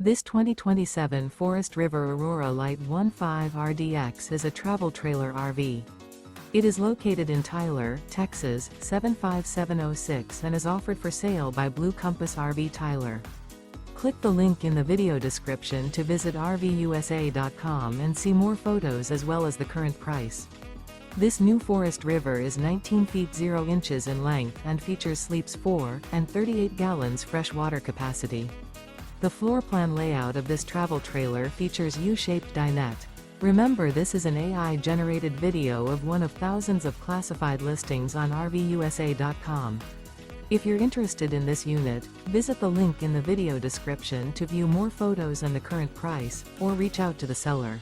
This 2027 Forest River Aurora Light 15 RDX is a travel trailer RV. It is located in Tyler, Texas, 75706 and is offered for sale by Blue Compass RV Tyler. Click the link in the video description to visit RVUSA.com and see more photos as well as the current price. This new Forest River is 19 feet 0 inches in length and features sleeps 4 and 38 gallons fresh water capacity. The floor plan layout of this travel trailer features U-Shaped Dinette. Remember, this is an AI-generated video of one of thousands of classified listings on RVUSA.com. If you're interested in this unit, visit the link in the video description to view more photos and the current price, or reach out to the seller.